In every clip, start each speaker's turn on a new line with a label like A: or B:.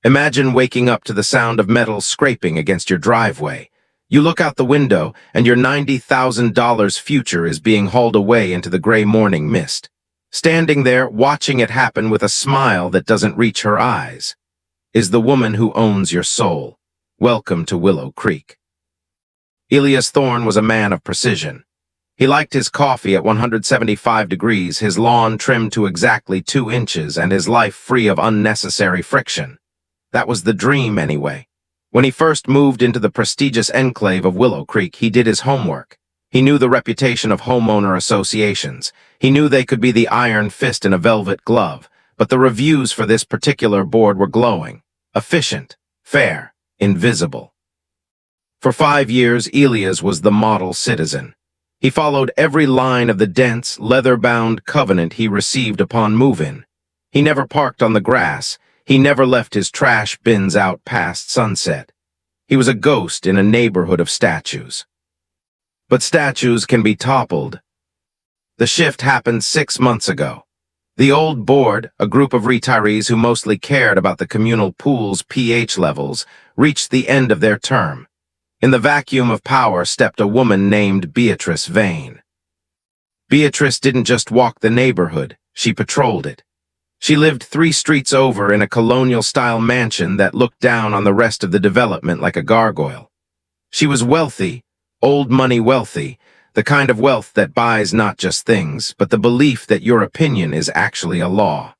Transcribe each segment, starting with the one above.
A: Imagine waking up to the sound of metal scraping against your driveway. You look out the window, and your $90,000 future is being hauled away into the gray morning mist. Standing there, watching it happen with a smile that doesn't reach her eyes, is the woman who owns your soul. Welcome to Willow Creek. Elias Thorne was a man of precision. He liked his coffee at 175 degrees, his lawn trimmed to exactly 2 inches, and his life free of unnecessary friction. That was the dream, anyway. When he first moved into the prestigious enclave of Willow Creek, he did his homework. He knew the reputation of homeowner associations. He knew they could be the iron fist in a velvet glove, but the reviews for this particular board were glowing. Efficient, fair, invisible. For 5 years, Elias was the model citizen. He followed every line of the dense, leather-bound covenant he received upon move-in. He never parked on the grass. He never left his trash bins out past sunset. He was a ghost in a neighborhood of statues. But statues can be toppled. The shift happened 6 months ago. The old board, a group of retirees who mostly cared about the communal pool's pH levels, reached the end of their term. In the vacuum of power stepped a woman named Beatrice Vane. Beatrice didn't just walk the neighborhood, she patrolled it. She lived 3 streets over in a colonial-style mansion that looked down on the rest of the development like a gargoyle. She was wealthy, old money wealthy, the kind of wealth that buys not just things, but the belief that your opinion is actually a law.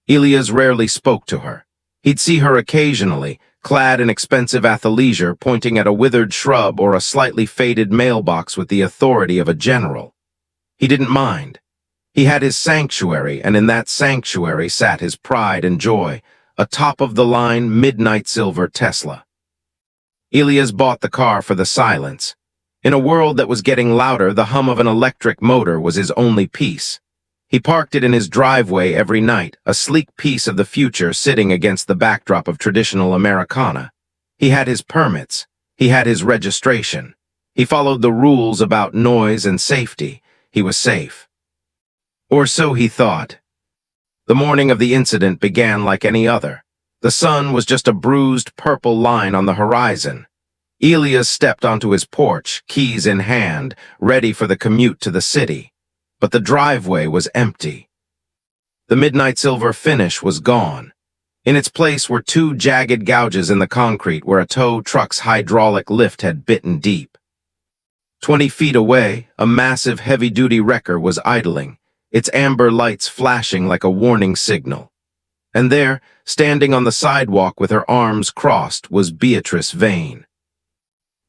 A: Elias rarely spoke to her. He'd see her occasionally, clad in expensive athleisure, pointing at a withered shrub or a slightly faded mailbox with the authority of a general. He didn't mind. He had his sanctuary, and in that sanctuary sat his pride and joy, a top-of-the-line midnight silver Tesla. Elias bought the car for the silence. In a world that was getting louder, the hum of an electric motor was his only peace. He parked it in his driveway every night, a sleek piece of the future sitting against the backdrop of traditional Americana. He had his permits. He had his registration. He followed the rules about noise and safety. He was safe. Or so he thought. The morning of the incident began like any other. The sun was just a bruised purple line on the horizon. Elias stepped onto his porch, keys in hand, ready for the commute to the city. But the driveway was empty. The midnight silver finish was gone. In its place were 2 jagged gouges in the concrete where a tow truck's hydraulic lift had bitten deep. 20 feet away, a massive heavy-duty wrecker was idling, its amber lights flashing like a warning signal. And there, standing on the sidewalk with her arms crossed, was Beatrice Vane.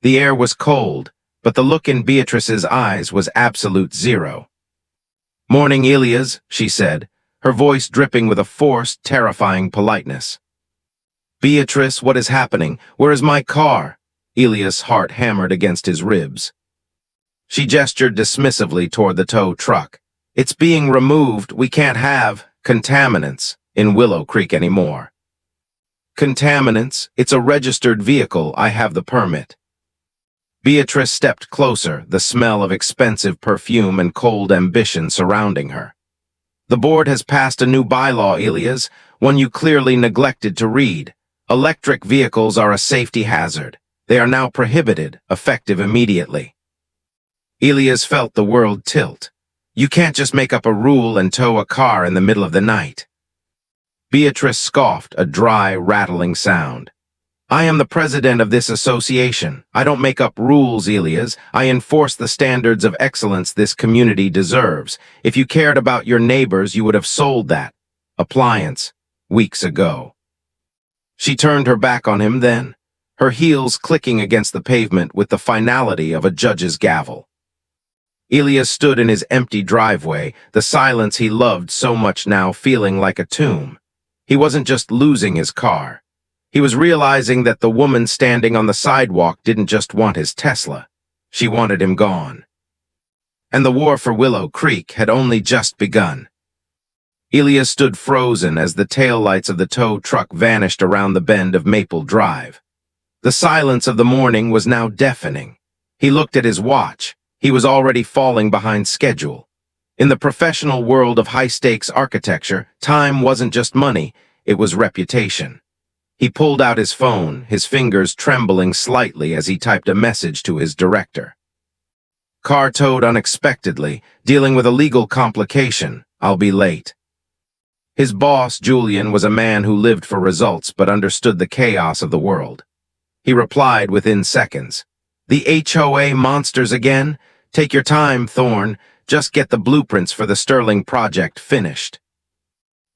A: The air was cold, but the look in Beatrice's eyes was absolute zero. "Morning, Elias," she said, her voice dripping with a forced, terrifying politeness. "Beatrice, what is happening? Where is my car?" Elias' heart hammered against his ribs. She gestured dismissively toward the tow truck. "It's being removed. We can't have contaminants in Willow Creek anymore." "Contaminants? It's a registered vehicle. I have the permit." Beatrice stepped closer, the smell of expensive perfume and cold ambition surrounding her. "The board has passed a new bylaw, Elias, one you clearly neglected to read. Electric vehicles are a safety hazard. They are now prohibited, effective immediately." Elias felt the world tilt. You can't just make up a rule and tow a car in the middle of the night. Beatrice scoffed, a dry, rattling sound. "I am the president of this association. I don't make up rules, Elias. I enforce the standards of excellence this community deserves. If you cared about your neighbors, you would have sold that appliance weeks ago." She turned her back on him then, her heels clicking against the pavement with the finality of a judge's gavel. Elias stood in his empty driveway, the silence he loved so much now feeling like a tomb. He wasn't just losing his car. He was realizing that the woman standing on the sidewalk didn't just want his Tesla. She wanted him gone. And the war for Willow Creek had only just begun. Elias stood frozen as the taillights of the tow truck vanished around the bend of Maple Drive. The silence of the morning was now deafening. He looked at his watch. He was already falling behind schedule. In the professional world of high-stakes architecture, time wasn't just money, it was reputation. He pulled out his phone, his fingers trembling slightly as he typed a message to his director. Car towed unexpectedly, dealing with a legal complication. I'll be late. His boss, Julian, was a man who lived for results but understood the chaos of the world. He replied within seconds. The HOA monsters again? Take your time, Thorne. Just get the blueprints for the Sterling project finished.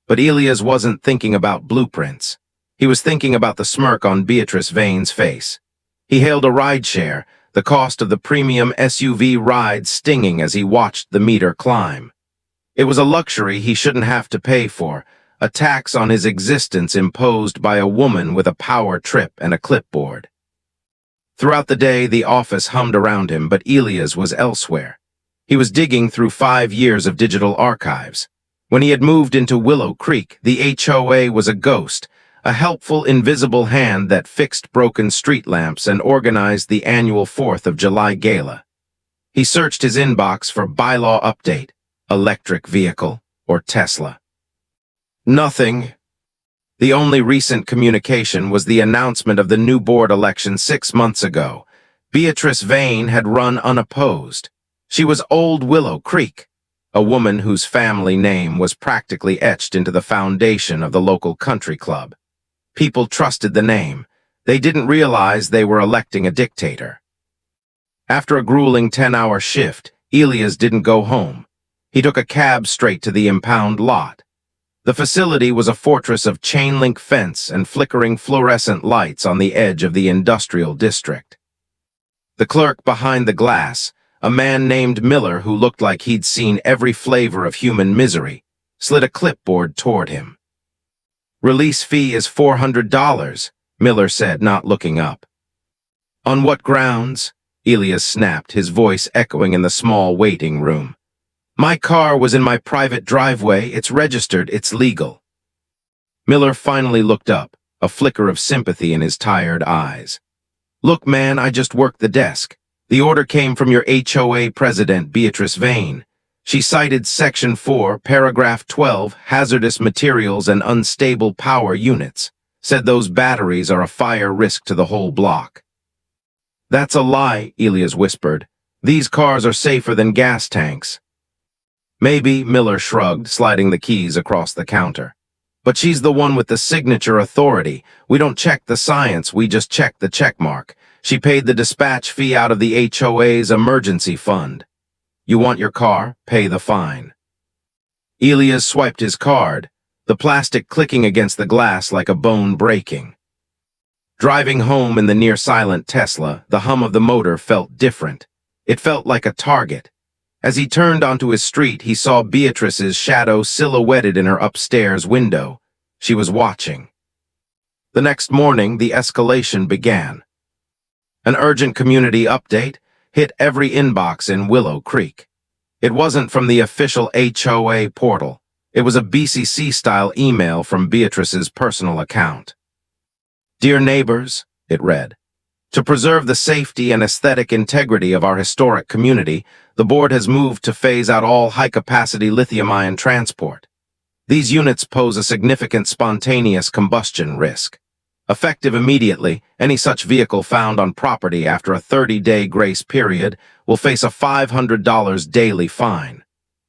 A: But Elias wasn't thinking about blueprints. He was thinking about the smirk on Beatrice Vane's face. He hailed a rideshare, the cost of the premium SUV ride stinging as he watched the meter climb. It was a luxury he shouldn't have to pay for, a tax on his existence imposed by a woman with a power trip and a clipboard. Throughout the day, the office hummed around him, but Elias was elsewhere. He was digging through 5 years of digital archives. When he had moved into Willow Creek, the HOA was a ghost, a helpful, invisible hand that fixed broken street lamps and organized the annual 4th of July gala. He searched his inbox for bylaw update, electric vehicle, or Tesla. Nothing. The only recent communication was the announcement of the new board election 6 months ago. Beatrice Vane had run unopposed. She was Old Willow Creek, a woman whose family name was practically etched into the foundation of the local country club. People trusted the name. They didn't realize they were electing a dictator. After a grueling 10-hour shift, Elias didn't go home. He took a cab straight to the impound lot. The facility was a fortress of chain-link fence and flickering fluorescent lights on the edge of the industrial district. The clerk behind the glass, a man named Miller who looked like he'd seen every flavor of human misery, slid a clipboard toward him. Release fee is $400, Miller said, not looking up. On what grounds? Elias snapped, his voice echoing in the small waiting room. My car was in my private driveway, it's registered, it's legal. Miller finally looked up, a flicker of sympathy in his tired eyes. Look, man, I just worked the desk. The order came from your HOA President, Beatrice Vane. She cited Section 4, Paragraph 12, hazardous materials and unstable power units, said those batteries are a fire risk to the whole block. That's a lie, Elias whispered. These cars are safer than gas tanks. Maybe, Miller shrugged, sliding the keys across the counter. But she's the one with the signature authority. We don't check the science, we just check the checkmark. She paid the dispatch fee out of the HOA's emergency fund. You want your car? Pay the fine. Elias swiped his card, the plastic clicking against the glass like a bone breaking. Driving home in the near-silent Tesla, the hum of the motor felt different. It felt like a target. As he turned onto his street, he saw Beatrice's shadow silhouetted in her upstairs window. She was watching. The next morning, the escalation began. An urgent community update hit every inbox in Willow Creek. It wasn't from the official HOA portal. It was a BCC-style email from Beatrice's personal account. Dear neighbors, it read, to preserve the safety and aesthetic integrity of our historic community, the board has moved to phase out all high-capacity lithium-ion transport. These units pose a significant spontaneous combustion risk. Effective immediately, any such vehicle found on property after a 30-day grace period will face a $500 daily fine.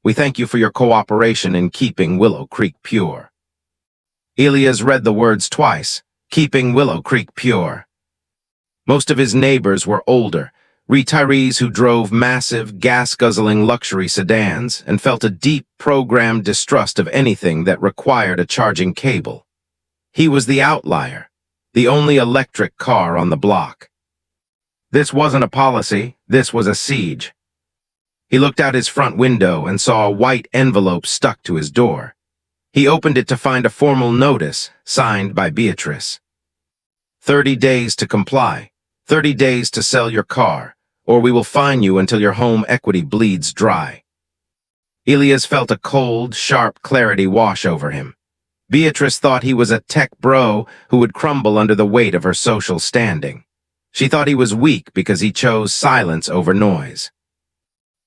A: We thank you for your cooperation in keeping Willow Creek pure. Elias read the words twice, keeping Willow Creek pure. Most of his neighbors were older, retirees who drove massive, gas-guzzling luxury sedans and felt a deep, programmed distrust of anything that required a charging cable. He was the outlier, the only electric car on the block. This wasn't a policy, this was a siege. He looked out his front window and saw a white envelope stuck to his door. He opened it to find a formal notice, signed by Beatrice. 30 days to comply, 30 days to sell your car, or we will fine you until your home equity bleeds dry. Elias felt a cold, sharp clarity wash over him. Beatrice thought he was a tech bro who would crumble under the weight of her social standing. She thought he was weak because he chose silence over noise.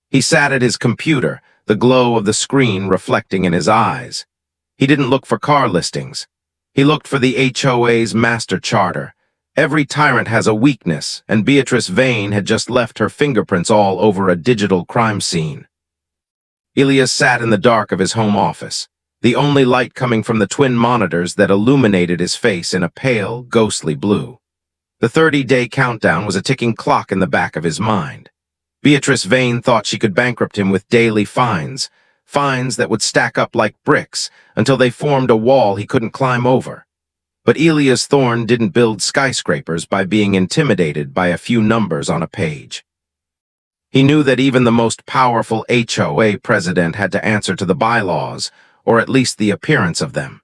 A: He sat at his computer, the glow of the screen reflecting in his eyes. He didn't look for car listings. He looked for the HOA's master charter. Every tyrant has a weakness, and Beatrice Vane had just left her fingerprints all over a digital crime scene. Elias sat in the dark of his home office, the only light coming from the twin monitors that illuminated his face in a pale, ghostly blue. The 30-day countdown was a ticking clock in the back of his mind. Beatrice Vane thought she could bankrupt him with daily fines that would stack up like bricks until they formed a wall he couldn't climb over. But Elias Thorne didn't build skyscrapers by being intimidated by a few numbers on a page. He knew that even the most powerful HOA president had to answer to the bylaws, or at least the appearance of them.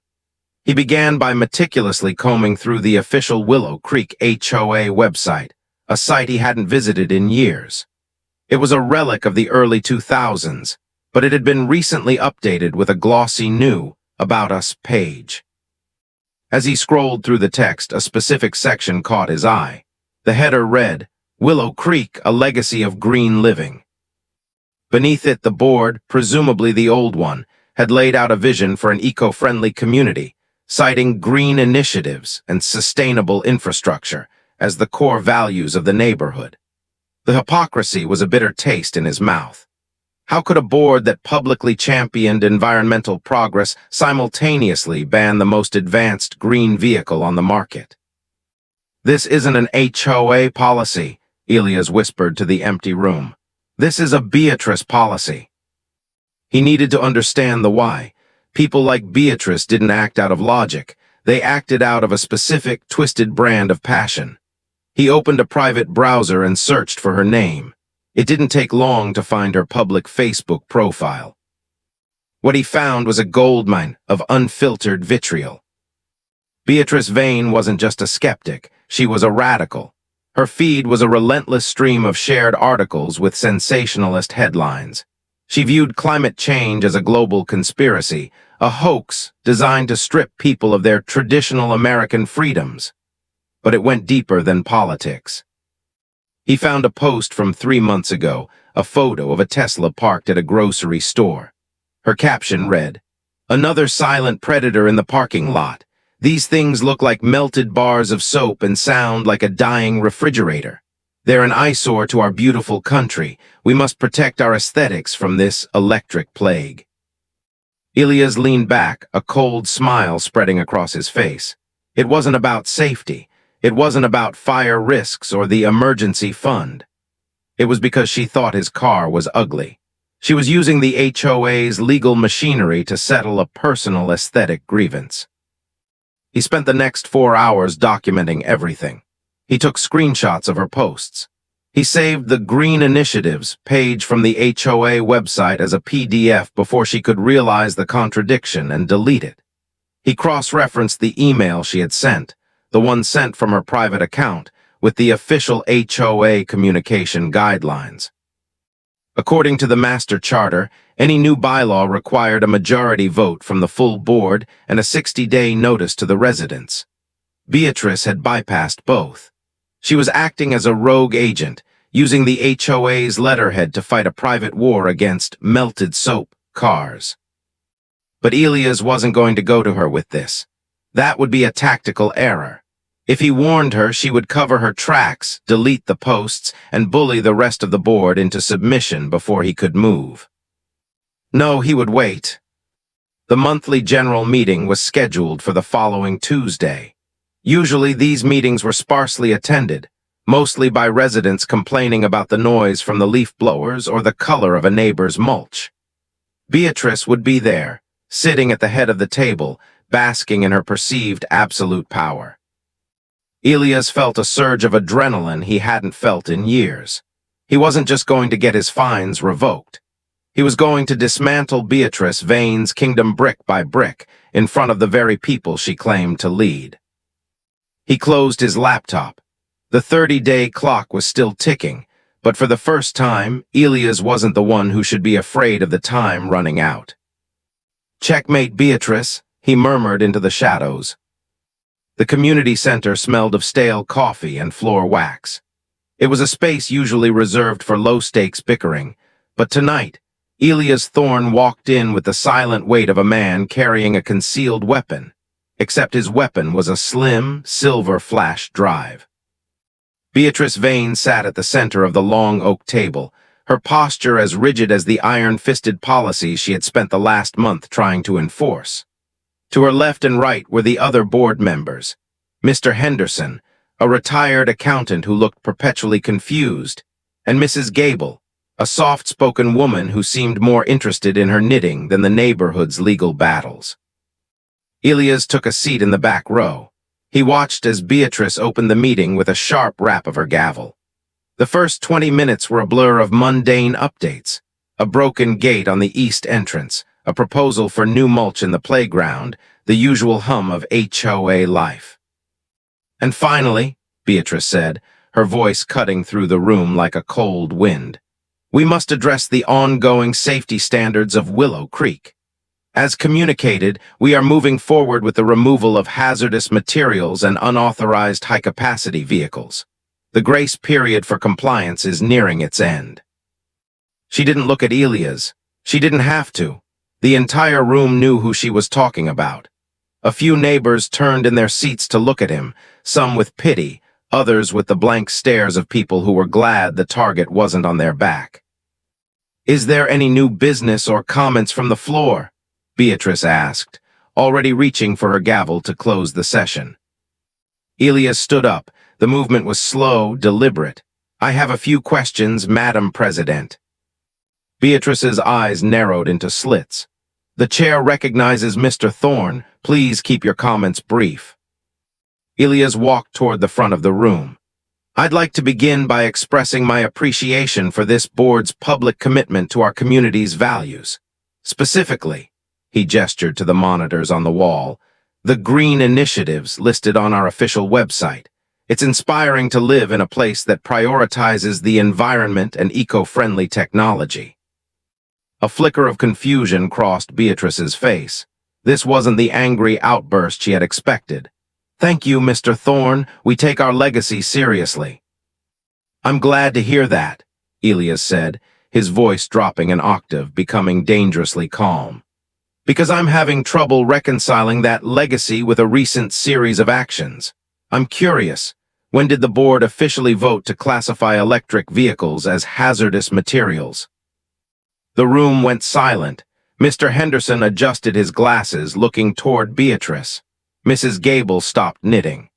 A: He began by meticulously combing through the official Willow Creek HOA website, a site he hadn't visited in years. It was a relic of the early 2000s, but it had been recently updated with a glossy new About Us page. As he scrolled through the text, a specific section caught his eye. The header read, "Willow Creek, a legacy of green living." Beneath it, the board, presumably the old one, had laid out a vision for an eco-friendly community, citing green initiatives and sustainable infrastructure as the core values of the neighborhood. The hypocrisy was a bitter taste in his mouth. How could a board that publicly championed environmental progress simultaneously ban the most advanced green vehicle on the market? "This isn't an HOA policy," Elias whispered to the empty room. "This is a Beatrice policy." He needed to understand the why. People like Beatrice didn't act out of logic. They acted out of a specific, twisted brand of passion. He opened a private browser and searched for her name. It didn't take long to find her public Facebook profile. What he found was a goldmine of unfiltered vitriol. Beatrice Vane wasn't just a skeptic, she was a radical. Her feed was a relentless stream of shared articles with sensationalist headlines. She viewed climate change as a global conspiracy, a hoax designed to strip people of their traditional American freedoms. But it went deeper than politics. He found a post from 3 months ago, a photo of a Tesla parked at a grocery store. Her caption read, "Another silent predator in the parking lot. These things look like melted bars of soap and sound like a dying refrigerator. They're an eyesore to our beautiful country. We must protect our aesthetics from this electric plague." Elias leaned back, a cold smile spreading across his face. It wasn't about safety. It wasn't about fire risks or the emergency fund. It was because she thought his car was ugly. She was using the HOA's legal machinery to settle a personal aesthetic grievance. He spent the next 4 hours documenting everything. He took screenshots of her posts. He saved the Green Initiatives page from the HOA website as a PDF before she could realize the contradiction and delete it. He cross-referenced the email she had sent, the one sent from her private account, with the official HOA communication guidelines. According to the Master Charter, any new bylaw required a majority vote from the full board and a 60-day notice to the residents. Beatrice had bypassed both. She was acting as a rogue agent, using the HOA's letterhead to fight a private war against melted soap cars. But Elias wasn't going to go to her with this. That would be a tactical error. If he warned her, she would cover her tracks, delete the posts, and bully the rest of the board into submission before he could move. No, he would wait. The monthly general meeting was scheduled for the following Tuesday. Usually these meetings were sparsely attended, mostly by residents complaining about the noise from the leaf blowers or the color of a neighbor's mulch. Beatrice would be there, sitting at the head of the table, basking in her perceived absolute power. Elias felt a surge of adrenaline he hadn't felt in years. He wasn't just going to get his fines revoked. He was going to dismantle Beatrice Vane's kingdom brick by brick in front of the very people she claimed to lead. He closed his laptop. The 30-day clock was still ticking, but for the first time, Elias wasn't the one who should be afraid of the time running out. "Checkmate, Beatrice," he murmured into the shadows. The community center smelled of stale coffee and floor wax. It was a space usually reserved for low-stakes bickering, but tonight, Elias Thorne walked in with the silent weight of a man carrying a concealed weapon. except his weapon was a slim, silver flash drive. Beatrice Vane sat at the center of the long oak table, her posture as rigid as the iron-fisted policies she had spent the last month trying to enforce. To her left and right were the other board members. Mr. Henderson, a retired accountant who looked perpetually confused, and Mrs. Gable, a soft-spoken woman who seemed more interested in her knitting than the neighborhood's legal battles. Elias took a seat in the back row. He watched as Beatrice opened the meeting with a sharp rap of her gavel. The first 20 minutes were a blur of mundane updates: a broken gate on the east entrance, a proposal for new mulch in the playground, the usual hum of HOA life. And finally, Beatrice said, her voice cutting through the room like a cold wind, we must address the ongoing safety standards of Willow Creek. As communicated, we are moving forward with the removal of hazardous materials and unauthorized high-capacity vehicles. The grace period for compliance is nearing its end. She didn't look at Elias. She didn't have to. The entire room knew who she was talking about. A few neighbors turned in their seats to look at him, some with pity, others with the blank stares of people who were glad the target wasn't on their back. Is there any new business or comments from the floor? Beatrice asked, already reaching for her gavel to close the session. Elias stood up. The movement was slow, deliberate. I have a few questions, Madam President. Beatrice's eyes narrowed into slits. The chair recognizes Mr. Thorne. Please keep your comments brief. Elias walked toward the front of the room. I'd like to begin by expressing my appreciation for this board's public commitment to our community's values. Specifically, he gestured to the monitors on the wall, the green initiatives listed on our official website. It's inspiring to live in a place that prioritizes the environment and eco-friendly technology. A flicker of confusion crossed Beatrice's face. This wasn't the angry outburst she had expected. Thank you, Mr. Thorne. We take our legacy seriously. I'm glad to hear that, Elias said, his voice dropping an octave, becoming dangerously calm. Because I'm having trouble reconciling that legacy with a recent series of actions. I'm curious. When did the board officially vote to classify electric vehicles as hazardous materials? The room went silent. Mr. Henderson adjusted his glasses, looking toward Beatrice. Mrs. Gable stopped knitting.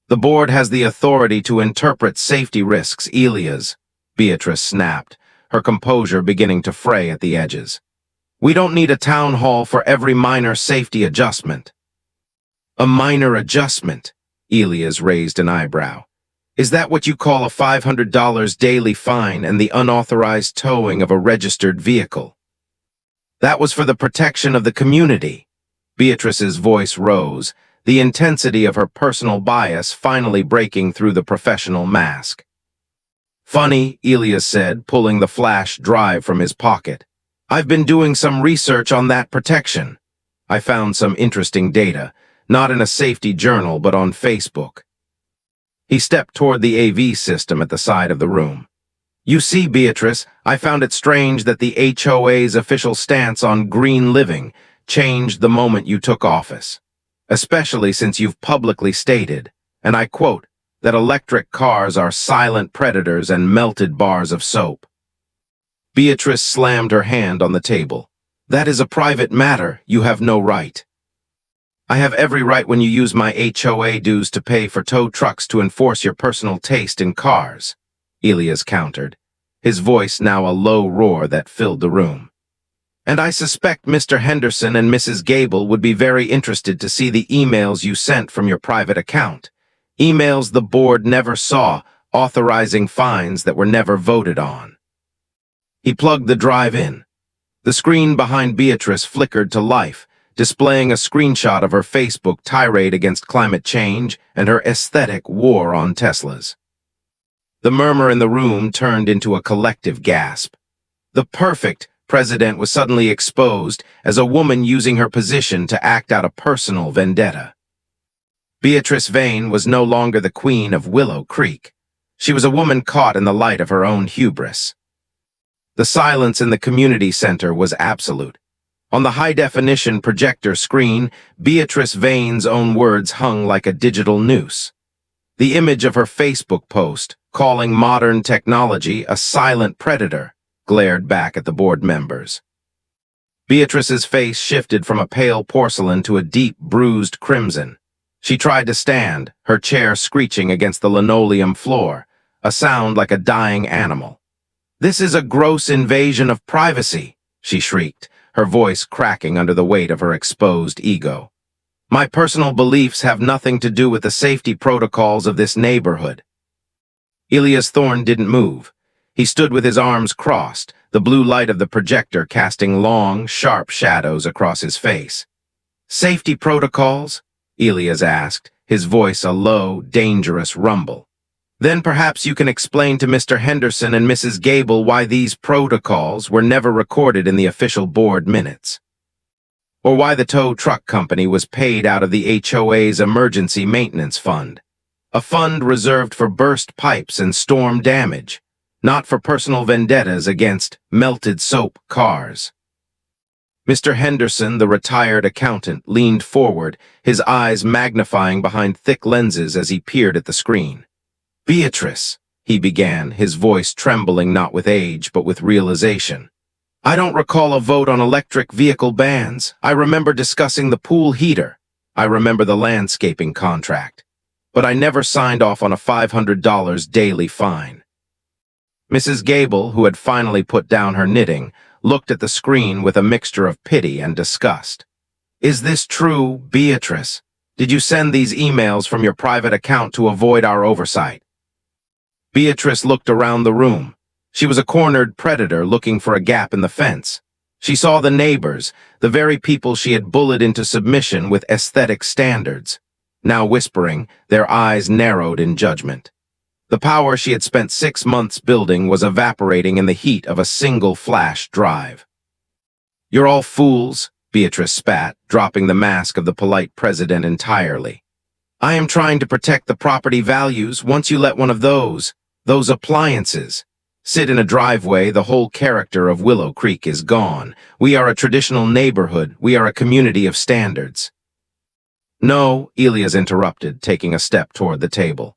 A: The board has the authority to interpret safety risks, Elias, Beatrice snapped, her composure beginning to fray at the edges. We don't need a town hall for every minor safety adjustment. A minor adjustment? Elias raised an eyebrow. Is that what you call a $500 daily fine and the unauthorized towing of a registered vehicle? That was for the protection of the community. Beatrice's voice rose, the intensity of her personal bias finally breaking through the professional mask. Funny, Elias said, pulling the flash drive from his pocket. I've been doing some research on that protection. I found some interesting data. Not in a safety journal, but on Facebook. He stepped toward the AV system at the side of the room. You see, Beatrice, I found it strange that the HOA's official stance on green living changed the moment you took office, especially since you've publicly stated, and I quote, that electric cars are silent predators and melted bars of soap. Beatrice slammed her hand on the table. That is a private matter. You have no right. I have every right when you use my HOA dues to pay for tow trucks to enforce your personal taste in cars, Elias countered, his voice now a low roar that filled the room. And I suspect Mr. Henderson and Mrs. Gable would be very interested to see the emails you sent from your private account, emails the board never saw, authorizing fines that were never voted on. He plugged the drive in. The screen behind Beatrice flickered to life, displaying a screenshot of her Facebook tirade against climate change and her aesthetic war on Teslas. The murmur in the room turned into a collective gasp. The perfect president was suddenly exposed as a woman using her position to act out a personal vendetta. Beatrice Vane was no longer the queen of Willow Creek. She was a woman caught in the light of her own hubris. The silence in the community center was absolute. On the high-definition projector screen, Beatrice Vane's own words hung like a digital noose. The image of her Facebook post, calling modern technology a silent predator, glared back at the board members. Beatrice's face shifted from a pale porcelain to a deep, bruised crimson. She tried to stand, her chair screeching against the linoleum floor, a sound like a dying animal. "This is a gross invasion of privacy," she shrieked, her voice cracking under the weight of her exposed ego. "My personal beliefs have nothing to do with the safety protocols of this neighborhood." Elias Thorne didn't move. He stood with his arms crossed, the blue light of the projector casting long, sharp shadows across his face. "Safety protocols?" Elias asked, his voice a low, dangerous rumble. "Then perhaps you can explain to Mr. Henderson and Mrs. Gable why these protocols were never recorded in the official board minutes. Or why the tow truck company was paid out of the HOA's emergency maintenance fund, a fund reserved for burst pipes and storm damage, not for personal vendettas against melted soap cars." Mr. Henderson, the retired accountant, leaned forward, his eyes magnifying behind thick lenses as he peered at the screen. "Beatrice," he began, his voice trembling not with age but with realization. "I don't recall a vote on electric vehicle bans. I remember discussing the pool heater. I remember the landscaping contract. But I never signed off on a $500 daily fine." Mrs. Gable, who had finally put down her knitting, looked at the screen with a mixture of pity and disgust. "Is this true, Beatrice? Did you send these emails from your private account to avoid our oversight?" Beatrice looked around the room. She was a cornered predator looking for a gap in the fence. She saw the neighbors, the very people she had bullied into submission with aesthetic standards, now whispering, their eyes narrowed in judgment. The power she had spent 6 months building was evaporating in the heat of a single flash drive. "You're all fools," Beatrice spat, dropping the mask of the polite president entirely. "I am trying to protect the property values. Once you let one of those appliances, sit in a driveway, the whole character of Willow Creek is gone. We are a traditional neighborhood. We are a community of standards." "No," Elias interrupted, taking a step toward the table.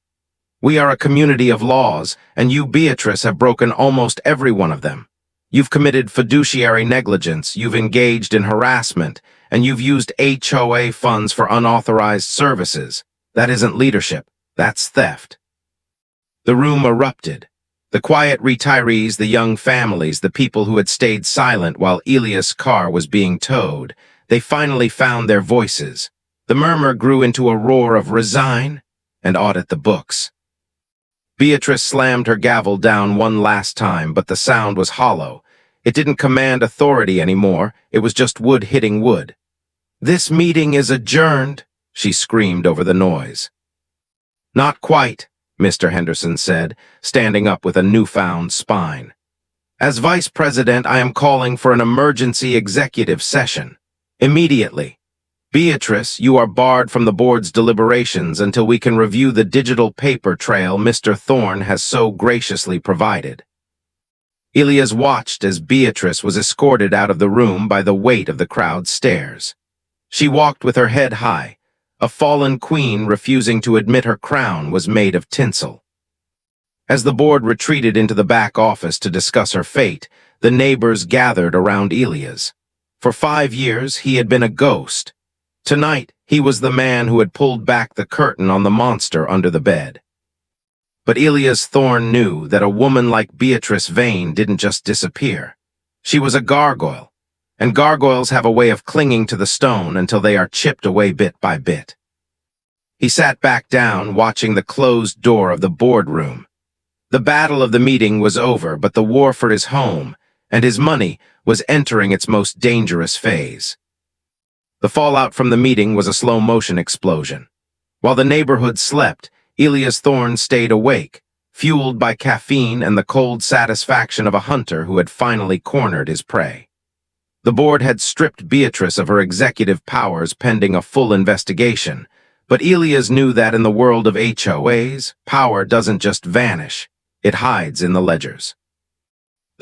A: "We are a community of laws, and you, Beatrice, have broken almost every one of them. You've committed fiduciary negligence, you've engaged in harassment, and you've used HOA funds for unauthorized services. That isn't leadership, that's theft." The room erupted. The quiet retirees, the young families, the people who had stayed silent while Elias' car was being towed, they finally found their voices. The murmur grew into a roar of "resign" and "audit the books." Beatrice slammed her gavel down one last time, but the sound was hollow. It didn't command authority anymore, it was just wood hitting wood. "This meeting is adjourned," she screamed over the noise. "Not quite," Mr. Henderson said, standing up with a newfound spine. "As Vice President, I am calling for an emergency executive session. Immediately. Beatrice, you are barred from the board's deliberations until we can review the digital paper trail Mr. Thorne has so graciously provided." Elias watched as Beatrice was escorted out of the room by the weight of the crowd's stares. She walked with her head high, a fallen queen refusing to admit her crown was made of tinsel. As the board retreated into the back office to discuss her fate, the neighbors gathered around Elias. For 5 years, he had been a ghost. Tonight, he was the man who had pulled back the curtain on the monster under the bed. But Elias Thorne knew that a woman like Beatrice Vane didn't just disappear. She was a gargoyle, and gargoyles have a way of clinging to the stone until they are chipped away bit by bit. He sat back down, watching the closed door of the boardroom. The battle of the meeting was over, but the war for his home and his money was entering its most dangerous phase. The fallout from the meeting was a slow-motion explosion. While the neighborhood slept, Elias Thorne stayed awake, fueled by caffeine and the cold satisfaction of a hunter who had finally cornered his prey. The board had stripped Beatrice of her executive powers pending a full investigation, but Elias knew that in the world of HOAs, power doesn't just vanish, it hides in the ledgers.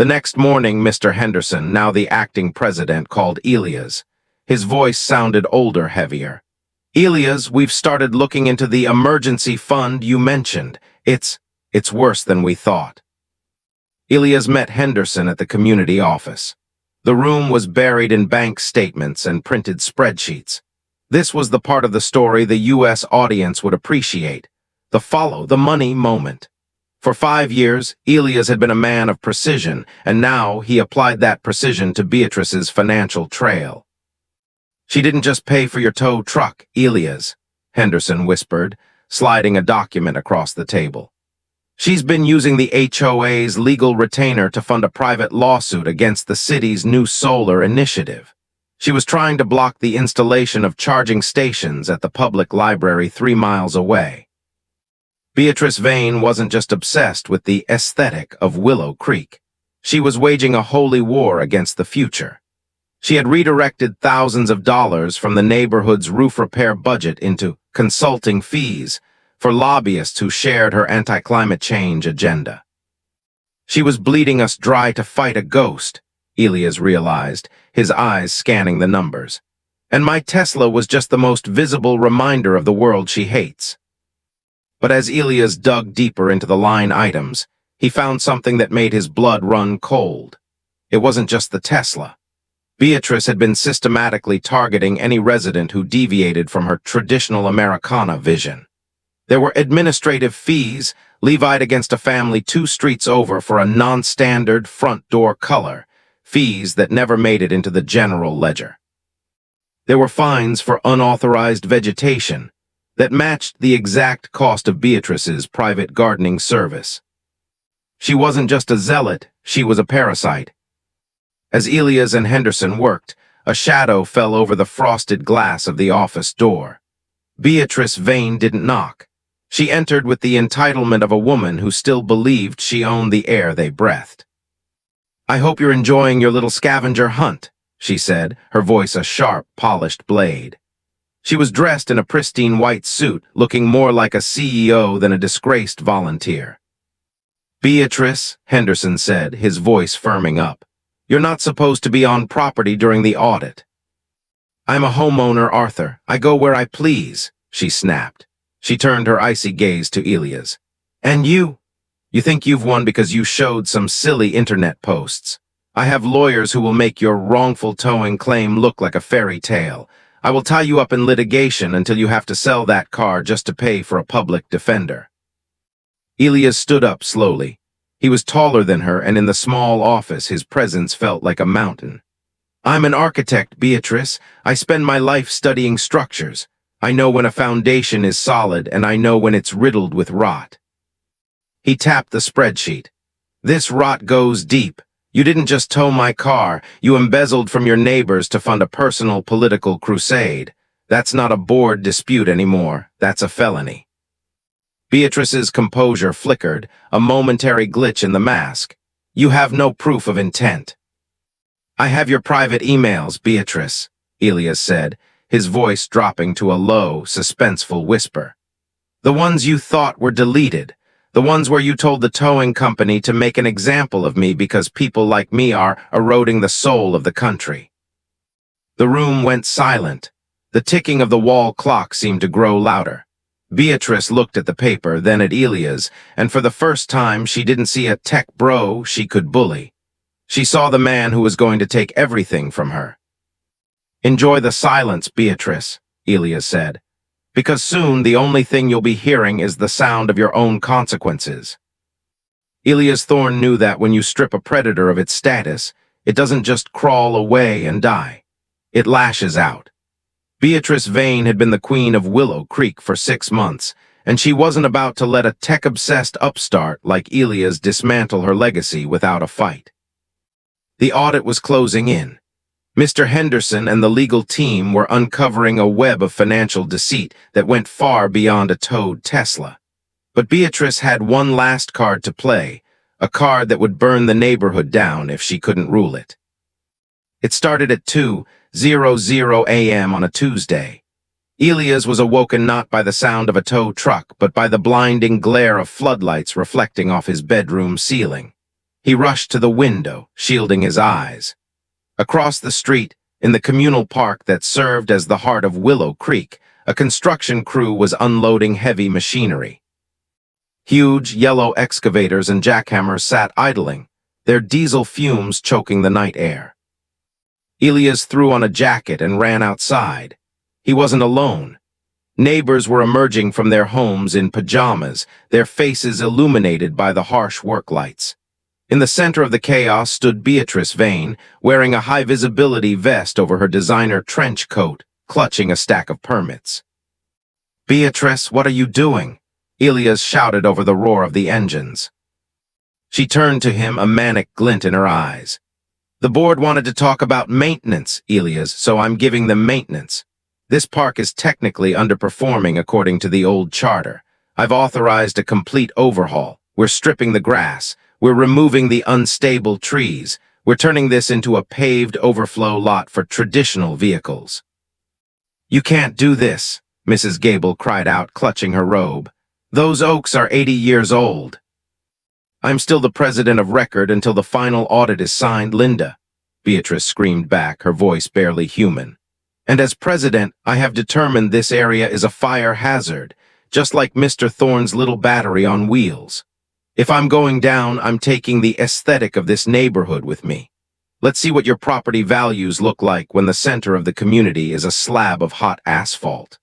A: The next morning, Mr. Henderson, now the acting president, called Elias. His voice sounded older, heavier. Elias, we've started looking into the emergency fund you mentioned. It's worse than we thought. Elias met Henderson at the community office. The room was buried in bank statements and printed spreadsheets. This was the part of the story the U.S. audience would appreciate, the follow the money moment. For 5 years, Elias had been a man of precision, and now he applied that precision to Beatrice's financial trail. She didn't just pay for your tow truck, Elias, Henderson whispered, sliding a document across the table. She's been using the HOA's legal retainer to fund a private lawsuit against the city's new solar initiative. She was trying to block the installation of charging stations at the public library 3 miles away. Beatrice Vane wasn't just obsessed with the aesthetic of Willow Creek. She was waging a holy war against the future. She had redirected thousands of dollars from the neighborhood's roof repair budget into consulting fees for lobbyists who shared her anti-climate change agenda. She was bleeding us dry to fight a ghost, Elias realized, his eyes scanning the numbers. And my Tesla was just the most visible reminder of the world she hates. But as Elias dug deeper into the line items, he found something that made his blood run cold. It wasn't just the Tesla. Beatrice had been systematically targeting any resident who deviated from her traditional Americana vision. There were administrative fees levied against a family 2 streets over for a non-standard front door color, fees that never made it into the general ledger. There were fines for unauthorized vegetation that matched the exact cost of Beatrice's private gardening service. She wasn't just a zealot, she was a parasite. As Elias and Henderson worked, a shadow fell over the frosted glass of the office door. Beatrice Vane didn't knock. She entered with the entitlement of a woman who still believed she owned the air they breathed. "I hope you're enjoying your little scavenger hunt," she said, her voice a sharp, polished blade. She was dressed in a pristine white suit, looking more like a CEO than a disgraced volunteer. "Beatrice," Henderson said, his voice firming up, "you're not supposed to be on property during the audit." "I'm a homeowner, Arthur. I go where I please," she snapped. She turned her icy gaze to Elias. "And you? You think you've won because you showed some silly internet posts. I have lawyers who will make your wrongful towing claim look like a fairy tale. I will tie you up in litigation until you have to sell that car just to pay for a public defender." Elias stood up slowly. He was taller than her, and in the small office his presence felt like a mountain. "I'm an architect, Beatrice. I spend my life studying structures. I know when a foundation is solid, and I know when it's riddled with rot." He tapped the spreadsheet. "This rot goes deep. You didn't just tow my car, you embezzled from your neighbors to fund a personal political crusade. That's not a board dispute anymore, that's a felony." Beatrice's composure flickered, a momentary glitch in the mask. "You have no proof of intent." "I have your private emails, Beatrice," Elias said, his voice dropping to a low, suspenseful whisper. "The ones you thought were deleted. The ones where you told the towing company to make an example of me because people like me are eroding the soul of the country." The room went silent. The ticking of the wall clock seemed to grow louder. Beatrice looked at the paper, then at Elias, and for the first time she didn't see a tech bro she could bully. She saw the man who was going to take everything from her. "Enjoy the silence, Beatrice," Elias said, "because soon the only thing you'll be hearing is the sound of your own consequences." Elias Thorne knew that when you strip a predator of its status, it doesn't just crawl away and die. It lashes out. Beatrice Vane had been the queen of Willow Creek for 6 months, and she wasn't about to let a tech-obsessed upstart like Elias dismantle her legacy without a fight. The audit was closing in. Mr. Henderson and the legal team were uncovering a web of financial deceit that went far beyond a towed Tesla. But Beatrice had one last card to play, a card that would burn the neighborhood down if she couldn't rule it. It started at 2:00 a.m. on a Tuesday. Elias was awoken not by the sound of a tow truck, but by the blinding glare of floodlights reflecting off his bedroom ceiling. He rushed to the window, shielding his eyes. Across the street, in the communal park that served as the heart of Willow Creek, a construction crew was unloading heavy machinery. Huge, yellow excavators and jackhammers sat idling, their diesel fumes choking the night air. Elias threw on a jacket and ran outside. He wasn't alone. Neighbors were emerging from their homes in pajamas, their faces illuminated by the harsh work lights. In the center of the chaos stood Beatrice Vane, wearing a high-visibility vest over her designer trench coat, clutching a stack of permits. "Beatrice, what are you doing?" Elias shouted over the roar of the engines. She turned to him, a manic glint in her eyes. "The board wanted to talk about maintenance, Elias, so I'm giving them maintenance. This park is technically underperforming according to the old charter. I've authorized a complete overhaul. We're stripping the grass. We're removing the unstable trees. We're turning this into a paved overflow lot for traditional vehicles." "You can't do this," Mrs. Gable cried out, clutching her robe. "Those oaks are 80 years old." "I'm still the president of record until the final audit is signed, Linda," Beatrice screamed back, her voice barely human. "And as president, I have determined this area is a fire hazard, just like Mr. Thorne's little battery on wheels. If I'm going down, I'm taking the aesthetic of this neighborhood with me. Let's see what your property values look like when the center of the community is a slab of hot asphalt."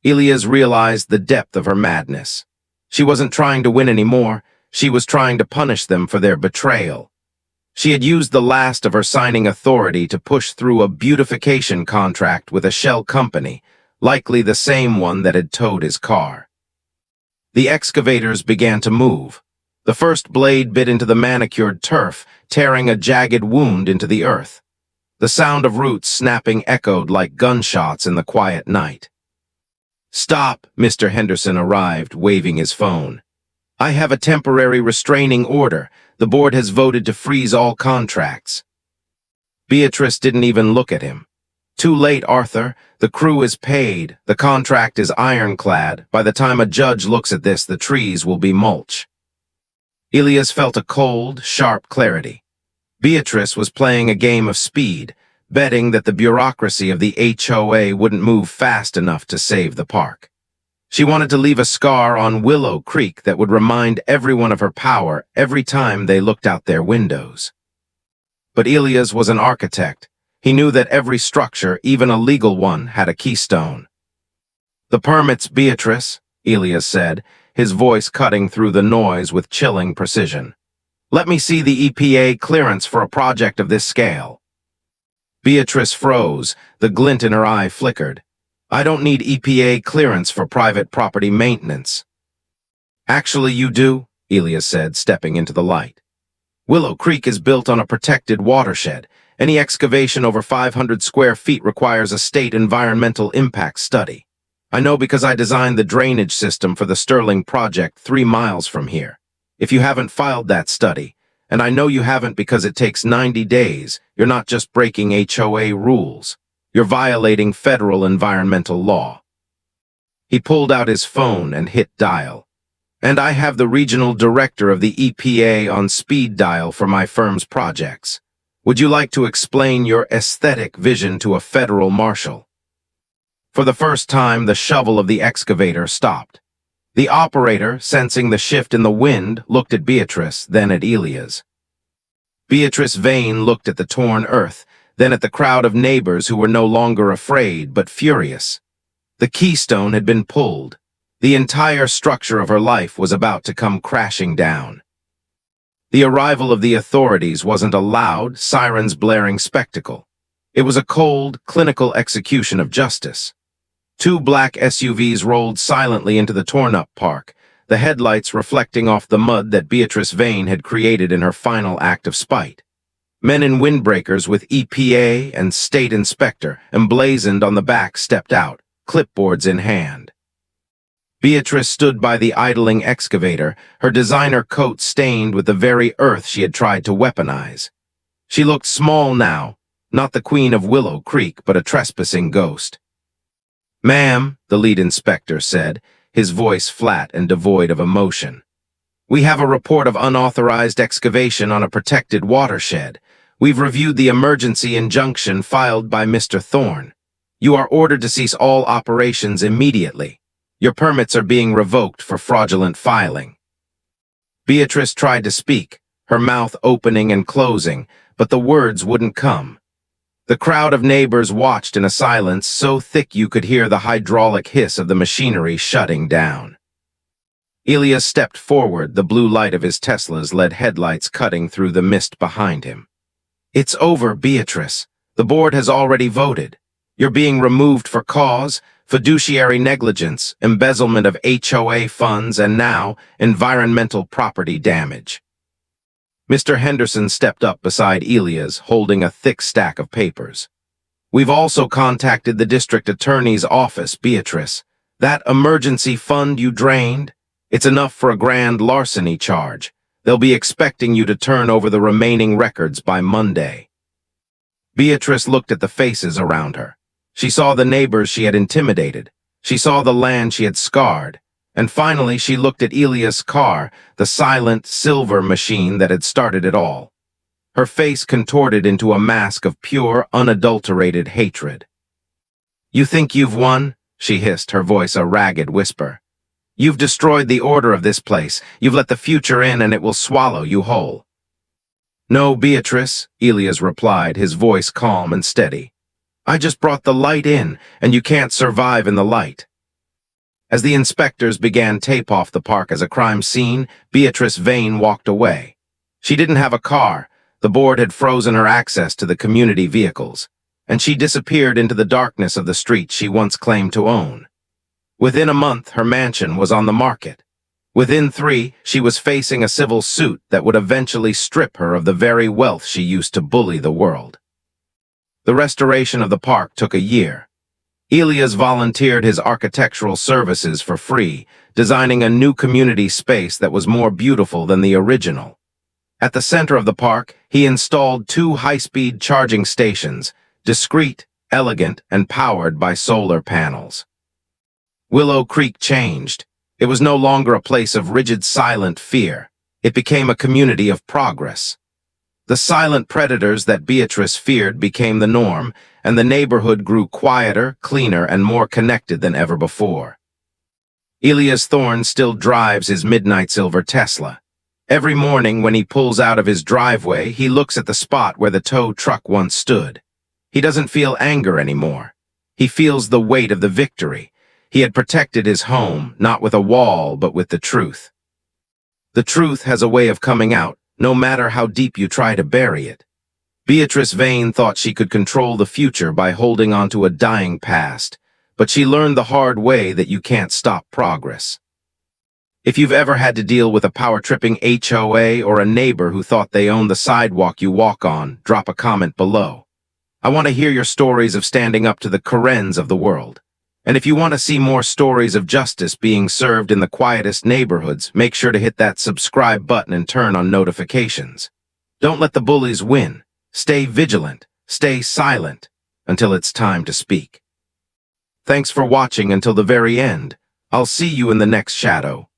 A: Elias realized the depth of her madness. She wasn't trying to win anymore. She was trying to punish them for their betrayal. She had used the last of her signing authority to push through a beautification contract with a shell company, likely the same one that had towed his car. The excavators began to move. The first blade bit into the manicured turf, tearing a jagged wound into the earth. The sound of roots snapping echoed like gunshots in the quiet night. "Stop," Mr. Henderson arrived, waving his phone. "I have a temporary restraining order. The board has voted to freeze all contracts." Beatrice didn't even look at him. "Too late, Arthur. The crew is paid. The contract is ironclad. By the time a judge looks at this, the trees will be mulch." Elias felt a cold, sharp clarity. Beatrice was playing a game of speed, betting that the bureaucracy of the HOA wouldn't move fast enough to save the park. She wanted to leave a scar on Willow Creek that would remind everyone of her power every time they looked out their windows. But Elias was an architect. He knew that every structure, even a legal one, had a keystone. "The permits, Beatrice," Elias said, his voice cutting through the noise with chilling precision. "Let me see the EPA clearance for a project of this scale." Beatrice froze, the glint in her eye flickered. "I don't need EPA clearance for private property maintenance." "Actually, you do," Elias said, stepping into the light. "Willow Creek is built on a protected watershed. Any excavation over 500 square feet requires a state environmental impact study. I know because I designed the drainage system for the Sterling project 3 miles from here. If you haven't filed that study, and I know you haven't because it takes 90 days, you're not just breaking HOA rules. You're violating federal environmental law." He pulled out his phone and hit dial. "And I have the regional director of the EPA on speed dial for my firm's projects. Would you like to explain your aesthetic vision to a federal marshal?" For the first time, the shovel of the excavator stopped. The operator, sensing the shift in the wind, looked at Beatrice, then at Elias. Beatrice Vane looked at the torn earth, then at the crowd of neighbors who were no longer afraid but furious. The keystone had been pulled. The entire structure of her life was about to come crashing down. The arrival of the authorities wasn't a loud, sirens-blaring spectacle. It was a cold, clinical execution of justice. 2 black SUVs rolled silently into the torn-up park, the headlights reflecting off the mud that Beatrice Vane had created in her final act of spite. Men in windbreakers with EPA and state inspector emblazoned on the back stepped out, clipboards in hand. Beatrice stood by the idling excavator, her designer coat stained with the very earth she had tried to weaponize. She looked small now, not the queen of Willow Creek, but a trespassing ghost. "Ma'am," the lead inspector said, his voice flat and devoid of emotion. We have a report of unauthorized excavation on a protected watershed. We've reviewed the emergency injunction filed by Mr. Thorne. You are ordered to cease all operations immediately. Your permits are being revoked for fraudulent filing." Beatrice tried to speak, her mouth opening and closing, but the words wouldn't come. The crowd of neighbors watched in a silence so thick you could hear the hydraulic hiss of the machinery shutting down. Elias stepped forward, the blue light of his Tesla's LED headlights cutting through the mist behind him. "It's over, Beatrice. The board has already voted. You're being removed for cause, fiduciary negligence, embezzlement of HOA funds, and now environmental property damage." Mr. Henderson stepped up beside Elias, holding a thick stack of papers. "We've also contacted the district attorney's office, Beatrice. That emergency fund you drained? It's enough for a grand larceny charge. They'll be expecting you to turn over the remaining records by Monday." Beatrice looked at the faces around her. She saw the neighbors she had intimidated. She saw the land she had scarred. And finally, she looked at Elias' car, the silent, silver machine that had started it all. Her face contorted into a mask of pure, unadulterated hatred. "You think you've won?" she hissed, her voice a ragged whisper. "You've destroyed the order of this place. You've let the future in, and it will swallow you whole." "No, Beatrice," Elias replied, his voice calm and steady. "I just brought the light in, and you can't survive in the light." As the inspectors began tape off the park as a crime scene, Beatrice Vane walked away. She didn't have a car. The board had frozen her access to the community vehicles, and she disappeared into the darkness of the street she once claimed to own. Within a month, her mansion was on the market. Within 3, she was facing a civil suit that would eventually strip her of the very wealth she used to bully the world. The restoration of the park took a year. Elias volunteered his architectural services for free, designing a new community space that was more beautiful than the original. At the center of the park, he installed 2 high-speed charging stations, discreet, elegant, and powered by solar panels. Willow Creek changed. It was no longer a place of rigid, silent fear. It became a community of progress. The silent predators that Beatrice feared became the norm, and the neighborhood grew quieter, cleaner, and more connected than ever before. Elias Thorne still drives his midnight silver Tesla. Every morning when he pulls out of his driveway, he looks at the spot where the tow truck once stood. He doesn't feel anger anymore. He feels the weight of the victory. He had protected his home, not with a wall, but with the truth. The truth has a way of coming out, no matter how deep you try to bury it. Beatrice Vane thought she could control the future by holding on to a dying past, but she learned the hard way that you can't stop progress. If you've ever had to deal with a power-tripping HOA or a neighbor who thought they owned the sidewalk you walk on, drop a comment below. I want to hear your stories of standing up to the Karens of the world. And if you want to see more stories of justice being served in the quietest neighborhoods, make sure to hit that subscribe button and turn on notifications. Don't let the bullies win. Stay vigilant, stay silent, until it's time to speak. Thanks for watching until the very end. I'll see you in the next shadow.